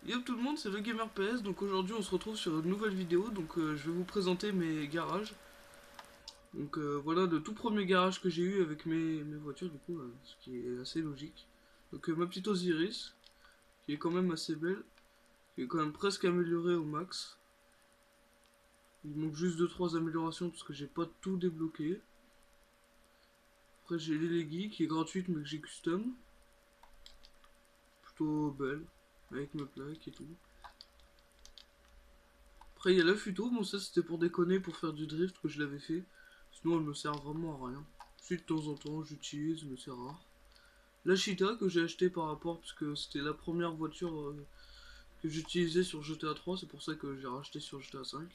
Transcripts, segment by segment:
Yo tout le monde, c'est le Gamer PS, donc aujourd'hui on se retrouve sur une nouvelle vidéo, donc je vais vous présenter mes garages. Donc voilà le tout premier garage que j'ai eu avec mes voitures du coup, ce qui est assez logique. Donc ma petite Osiris, qui est quand même assez belle, qui est quand même presque améliorée au max. Il manque juste 2-3 améliorations parce que j'ai pas tout débloqué. Après j'ai l'Elegi qui est gratuite mais que j'ai custom. Plutôt belle, avec mes plaques et tout. Après, il y a la Futo, bon, ça c'était pour déconner, pour faire du drift que je l'avais fait. Sinon, elle me sert vraiment à rien. Si de temps en temps j'utilise, mais c'est rare. La Cheetah que j'ai acheté par rapport, parce que c'était la première voiture que j'utilisais sur GTA 3, c'est pour ça que j'ai racheté sur GTA 5.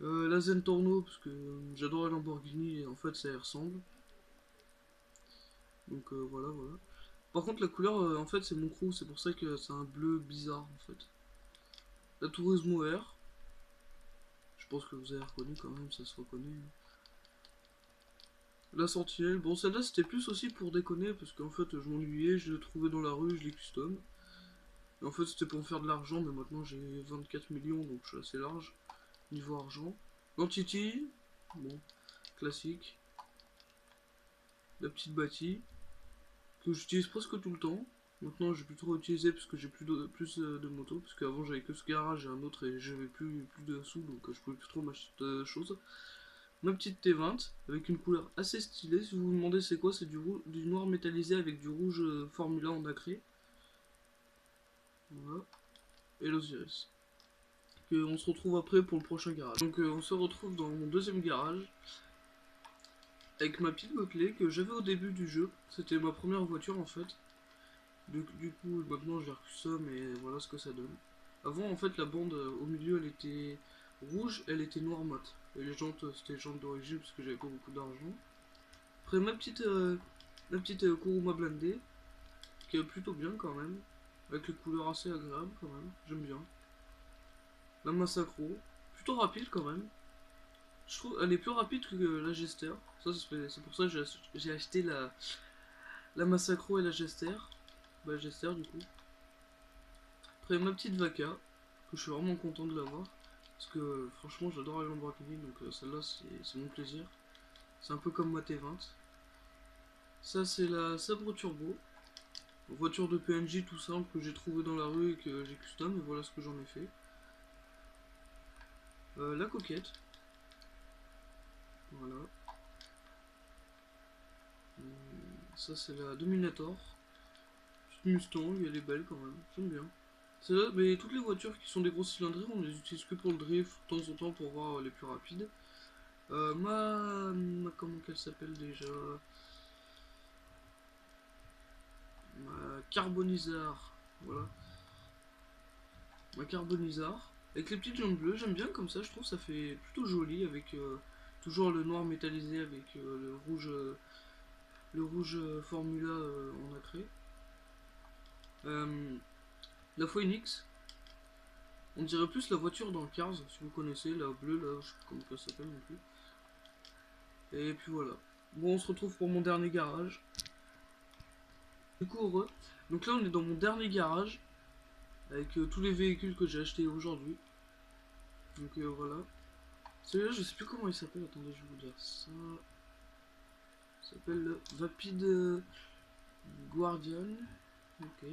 La Zentorno, parce que j'adore la Lamborghini et en fait ça y ressemble. Donc voilà, voilà. Par contre, la couleur, en fait, c'est mon crew, c'est pour ça que c'est un bleu bizarre en fait. La Turismo R, je pense que vous avez reconnu quand même, ça se reconnaît. La sentinelle, bon celle-là c'était plus aussi pour déconner parce qu'en fait je m'ennuyais, je l'ai trouvé dans la rue, je l'ai custom. Et en fait c'était pour me faire de l'argent mais maintenant j'ai 24 millions donc je suis assez large niveau argent. L'Entity, bon, classique. La petite bâtie, que j'utilise presque tout le temps. Maintenant je vais plus trop utiliser parce que j'ai plus de motos, parce qu'avant j'avais que ce garage et un autre et j'avais plus de sous donc je pouvais plus trop m'acheter de choses. Ma petite T20 avec une couleur assez stylée. Si vous vous demandez c'est quoi, c'est du noir métallisé avec du rouge Formula en nacré. Voilà. Et l'Osiris. On se retrouve après pour le prochain garage. Donc on se retrouve dans mon deuxième garage avec ma petite Bentley que j'avais au début du jeu. C'était ma première voiture en fait. Du coup maintenant j'ai custom et voilà ce que ça donne. Avant en fait la bande au milieu elle était rouge, elle était noire mat. Et les jantes c'était les jantes d'origine parce que j'avais pas beaucoup d'argent. Après ma petite Kuruma blindée, qui est plutôt bien quand même, avec les couleurs assez agréables quand même, j'aime bien. La Massacro, plutôt rapide quand même. Je trouve elle est plus rapide que la Gester. Ça c'est pour ça que j'ai acheté la Massacro et la Gester. Bah Gester du coup. Après ma petite Vaca, que je suis vraiment content de l'avoir. Parce que franchement j'adore la Lamborghini donc celle-là c'est mon plaisir. C'est un peu comme ma T20. Ça c'est la Sabre Turbo. Voiture de PNJ tout simple que j'ai trouvé dans la rue et que j'ai custom et voilà ce que j'en ai fait. La coquette. Voilà. Ça c'est la Dominator. Petite Mustang, elle est belle quand même. J'aime bien. C'est là, mais toutes les voitures qui sont des grosses cylindrées, on les utilise que pour le drift, de temps en temps pour voir les plus rapides. Comment qu'elle s'appelle déjà? Ma Carbonizar. Voilà. Ma Carbonizar. Avec les petites jantes bleues, j'aime bien comme ça, je trouve ça fait plutôt joli avec toujours le noir métallisé avec le rouge Formula en nacré. La Phoenix, on dirait plus la voiture dans Cars, si vous connaissez, la bleue là, je sais pas comment elle s'appelle non plus. Et puis voilà. Bon, on se retrouve pour mon dernier garage. Du coup, heureux. Donc là, on est dans mon dernier garage, avec tous les véhicules que j'ai achetés aujourd'hui. Donc voilà. Celui-là, je sais plus comment il s'appelle, attendez, je vais vous dire ça. Il s'appelle le Vapid Guardian. Ok.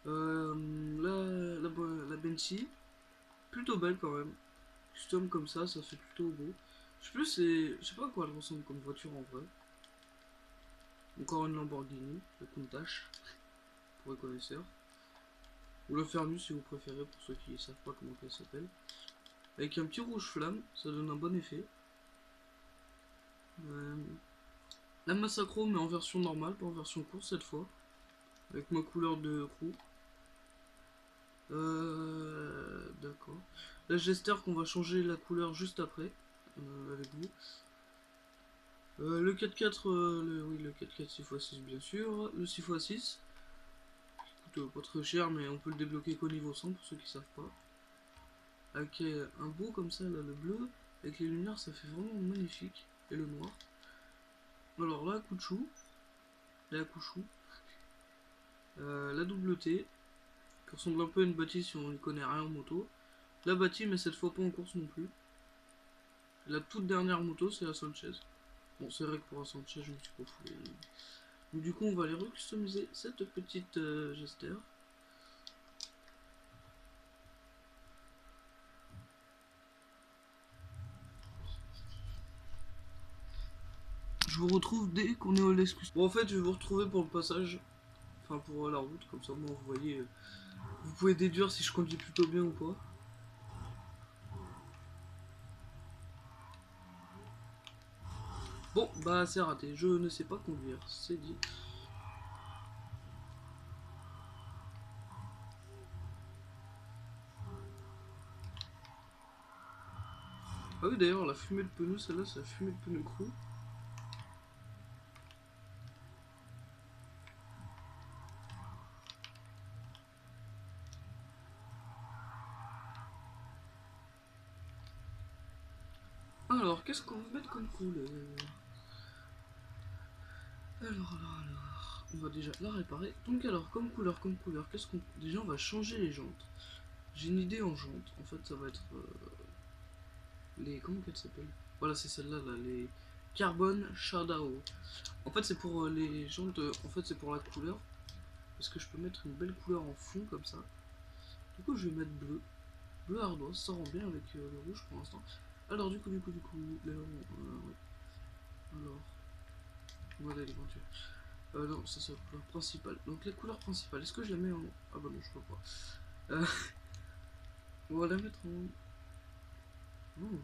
La Bentley, plutôt belle quand même. Custom comme ça fait plutôt beau. Je sais pas à quoi elle ressemble comme voiture en vrai. Encore une Lamborghini, la Countach, pour les connaisseurs. Ou le Fernus si vous préférez, pour ceux qui ne savent pas comment elle s'appelle. Avec un petit rouge flamme, ça donne un bon effet. Euh, la Massacro, mais en version normale, pas en version course cette fois. Avec ma couleur de crew. D'accord. La Jester qu'on va changer la couleur juste après, avec vous. Le 4x4, oui, le 4x4 6x6 bien sûr. Le 6x6, qui coûte pas très cher, mais on peut le débloquer qu'au niveau 100 pour ceux qui savent pas. Avec un beau comme ça, là, le bleu, avec les lumières, ça fait vraiment magnifique. Et le noir. Alors là, coup de chou. La couchou. La double T. qui ressemble un peu à une bâtisse si on ne connaît rien en moto. La bâtisse, mais cette fois pas en course non plus. La toute dernière moto, c'est la Sanchez. Bon, c'est vrai que pour la Sanchez, je me suis pas foutu. Donc, du coup, on va aller recustomiser cette petite Jester. Je vous retrouve dès qu'on est au Lescus. Bon, en fait, je vais vous retrouver pour le passage. Enfin, pour la route, comme ça, moi, vous voyez. Vous pouvez déduire si je conduis plutôt bien ou pas. Bon, bah, c'est raté. Je ne sais pas conduire. C'est dit. Ah oui, d'ailleurs, la fumée de pneu, celle-là, c'est la fumée de pneu crew. Alors, qu'est-ce qu'on va mettre comme couleur? Alors, on va déjà la réparer. Donc alors, comme couleur, qu'est-ce qu'on... Déjà, on va changer les jantes. J'ai une idée en jantes. En fait, ça va être... les... Comment qu'elles s'appellent? Voilà, c'est celle-là, là, les... Carbon Shadow. En fait, c'est pour les jantes... en fait, c'est pour la couleur. Parce que je peux mettre une belle couleur en fond, comme ça. Du coup, je vais mettre bleu. Bleu ardoise, ça rend bien avec le rouge pour l'instant. Alors, du coup, là, ouais. Alors, voilà les peintures. Non, ça c'est la couleur principale. Donc la couleur principale, est-ce que je la mets en... Ah bah non, je peux pas. On va la mettre en... Non,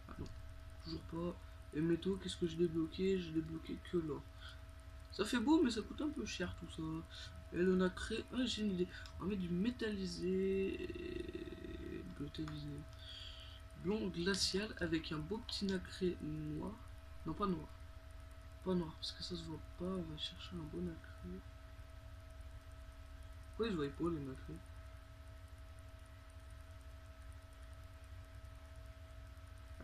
ah non, toujours pas. Et métaux, qu'est-ce que je l'ai bloqué? Je l'ai bloqué que l'or. Ça fait beau, mais ça coûte un peu cher tout ça. Et le nacré... Ah, j'ai une idée. On va mettre du métallisé... Métallisé... Blanc glacial avec un beau petit nacré noir. Non, pas noir. Pas noir, parce que ça se voit pas. On va chercher un beau nacré. Pourquoi je voyais pas les nacrés?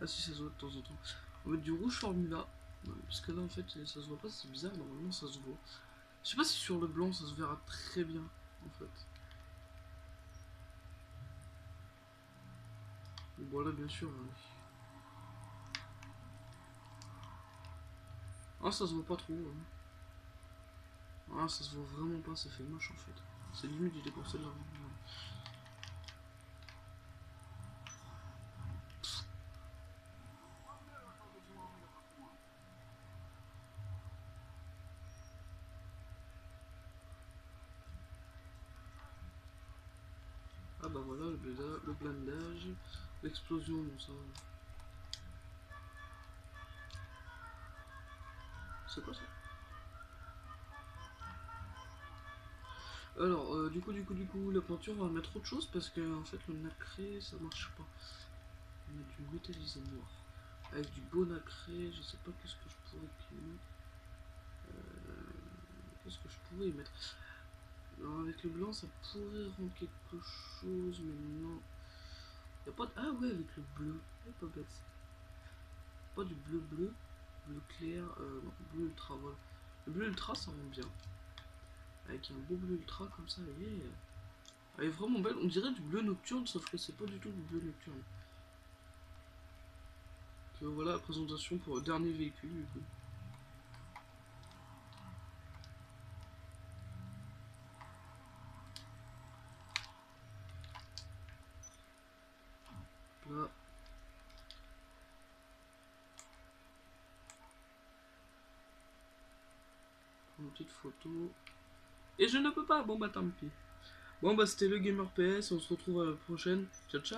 Ah si, ça se voit de temps en temps. On va mettre du rouge formula. Ouais, parce que là en fait ça se voit pas, c'est bizarre, normalement ça se voit. Je sais pas si sur le blanc ça se verra très bien en fait. Bon là bien sûr. Ah ça se voit pas trop. Hein. Ah ça se voit vraiment pas, ça fait moche en fait. C'est limite du dépensé de l'argent. Ah bah voilà le blindage, l'explosion, bon ça. C'est quoi ça? Alors du coup la peinture on va mettre autre chose parce que en fait le nacré ça marche pas. On met du métallisé noir. Avec du beau nacré, je sais pas qu'est-ce que je pourrais mettre. Qu'est-ce que je pourrais y mettre? Alors avec le blanc ça pourrait rendre quelque chose, mais non. Y a pas de... Ah ouais, avec le bleu. Pas bête. Pas du bleu bleu. Bleu clair. Non, bleu ultra, voilà. Le bleu ultra ça rend bien. Avec un beau bleu ultra comme ça, yeah. Elle est vraiment belle. On dirait du bleu nocturne, sauf que c'est pas du tout du bleu nocturne. Donc voilà la présentation pour le dernier véhicule du coup. Là. Une petite photo. Et je ne peux pas, bon bah tant pis. Bon bah c'était le Gamer PS, on se retrouve à la prochaine. Ciao ciao.